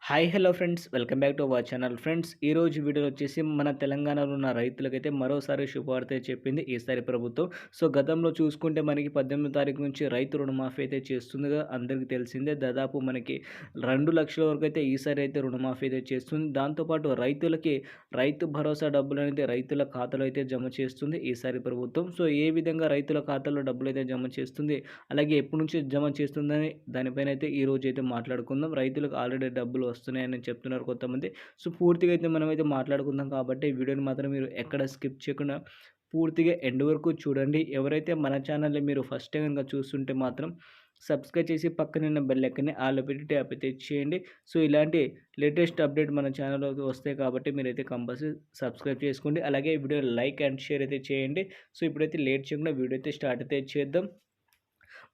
Hi hello friends welcome back to our channel friends ఈరోజు వీడియోలో వచ్చేసి మన తెలంగాణలో ఉన్న రైతులకైతే మరోసారి శుభవార్త చెప్పింది ఈసారి ప్రభుత్వం. సో గతంలో చూసుకుంటే మనకి 18 తారీఖు నుంచి రైతు రుణమాఫీ అయితే చేస్తుందిగా అందరికీ తెలిసిందే. దాదాపు మనకి 2 లక్షల వరకు అయితే ఈసారి అయితే రుణమాఫీ అయితే చేస్తుంది. దాంతోపాటు రైతులకి రైతు భరోసా డబ్బులు అనేది రైతుల ఖాతాలో అయితే జమ చేస్తుంది ఈసారి ప్రభుత్వం. సో ఏ విధంగా రైతుల ఖాతాలో డబ్బులు అయితే జమ చేస్తుంది, అలాగే ఎప్పటి నుంచి జమ చేస్తుందని దానిపైన అయితే ఈ రోజు అయితే మాట్లాడుకుందాం. రైతులకు ఆల్రెడీ డబ్బులు వస్తున్నాయని చెప్తున్నారు కొంతమంది. సో పూర్తిగా అయితే మనమైతే మాట్లాడుకుందాం కాబట్టి వీడియోని మాత్రం మీరు ఎక్కడ స్కిప్ చేయకుండా పూర్తిగా ఎండ్ వరకు చూడండి. ఎవరైతే మన ఛానల్ని మీరు ఫస్ట్ టైం కనుక చూస్తుంటే మాత్రం సబ్స్క్రైబ్ చేసి పక్కన ఉన్న బెల్ ఐకాన్ని ఆల్లో పెట్టి ట్యాప్ అయితే చేయండి. సో ఇలాంటి లేటెస్ట్ అప్డేట్ మన ఛానల్లో వస్తాయి కాబట్టి మీరైతే కంపల్సరీ సబ్స్క్రైబ్ చేసుకోండి. అలాగే వీడియో లైక్ అండ్ షేర్ అయితే చేయండి. సో ఇప్పుడైతే లేట్ చేయకుండా వీడియో అయితే స్టార్ట్ అయితే చేద్దాం.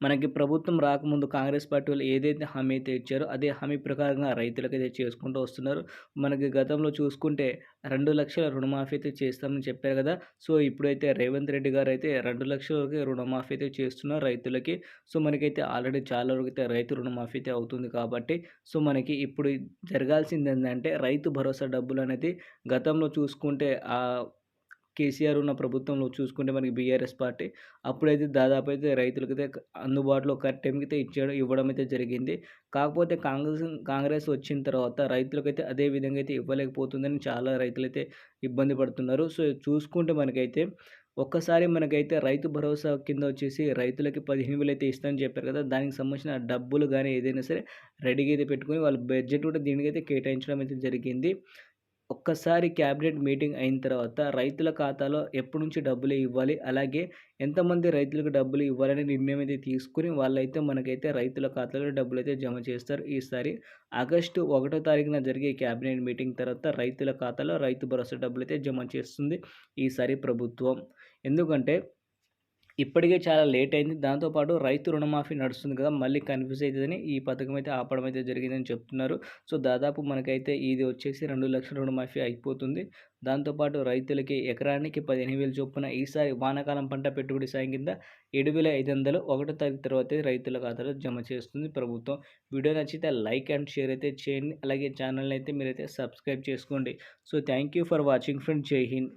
మనకి ప్రభుత్వం రాకముందు కాంగ్రెస్ పార్టీ వాళ్ళు ఏదైతే హామీ అయితే ఇచ్చారో అదే హామీ ప్రకారంగా రైతులకైతే చేసుకుంటూ వస్తున్నారు. మనకి గతంలో చూసుకుంటే 2 లక్షల రుణమాఫీ అయితే చేస్తామని చెప్పారు కదా! సో ఇప్పుడైతే రేవంత్ రెడ్డి గారు అయితే 2 లక్షల వరకు రుణమాఫీ అయితే చేస్తున్నారు రైతులకి. సో మనకైతే ఆల్రెడీ చాలా వరకు అయితే రైతు రుణమాఫీ అయితే అవుతుంది కాబట్టి సో మనకి ఇప్పుడు జరగాల్సింది ఏందంటే రైతు భరోసా డబ్బులు అనేది గతంలో చూసుకుంటే కేసీఆర్ ఉన్న ప్రభుత్వంలో చూసుకుంటే మనకి బీఆర్ఎస్ పార్టీ అప్పుడైతే దాదాపు అయితే రైతులకైతే అందుబాటులో కరెక్ట్ టైంకి అయితే ఇవ్వడం అయితే జరిగింది. కాకపోతే కాంగ్రెస్ వచ్చిన తర్వాత రైతులకైతే అదే విధంగా అయితే ఇవ్వలేకపోతుందని చాలా రైతులైతే ఇబ్బంది పడుతున్నారు. సో చూసుకుంటే మనకైతే ఒక్కసారి మనకైతే రైతు భరోసా కింద వచ్చేసి రైతులకి 15,000 అయితే ఇస్తామని చెప్పారు కదా! దానికి సంబంధించిన డబ్బులు గానీ ఏదైనా సరే రెడీగా అయితే పెట్టుకొని వాళ్ళు బడ్జెట్ కూడా దీనికైతే కేటాయించడం అయితే జరిగింది. ఒక్కసారి క్యాబినెట్ మీటింగ్ అయిన తర్వాత రైతుల ఖాతాలో ఎప్పటి నుంచి డబ్బులు ఇవ్వాలి, అలాగే ఎంతమంది రైతులకు డబ్బులు ఇవ్వాలనే నిర్ణయం అయితే తీసుకొని వాళ్ళైతే మనకైతే రైతుల ఖాతాలో డబ్బులైతే జమ చేస్తారు. ఈసారి ఆగస్టు 1 తారీఖున జరిగే క్యాబినెట్ మీటింగ్ తర్వాత రైతుల ఖాతాలో రైతు భరోసా డబ్బులైతే జమ చేస్తుంది ఈసారి ప్రభుత్వం. ఎందుకంటే ఇప్పటికే చాలా లేట్ అయింది. దాంతోపాటు రైతు రుణమాఫీ నడుస్తుంది కదా! మళ్ళీ కన్‌ఫ్యూజ్ అయితదని ఈ పథకం అయితే ఆపడం అయితే జరిగిందని చెప్తున్నారు. సో దాదాపు మనకైతే ఇది వచ్చేసి 2,00,000 రుణమాఫీ అయిపోతుంది. దాంతోపాటు రైతులకి ఎకరానికి 15,000 చొప్పున ఈసారి వానాకాలం పంట పెట్టుబడి సాయం కింద 7,500 ఒకటో తారీఖు తర్వాతే రైతుల ఖాతాలో జమ చేస్తుంది ప్రభుత్వం. వీడియో నచ్చితే లైక్ అండ్ షేర్ అయితే చేయండి. అలాగే ఛానల్‌ని అయితే మీరైతే సబ్స్క్రైబ్ చేసుకోండి. So thank you for watching friends. జై హింద్.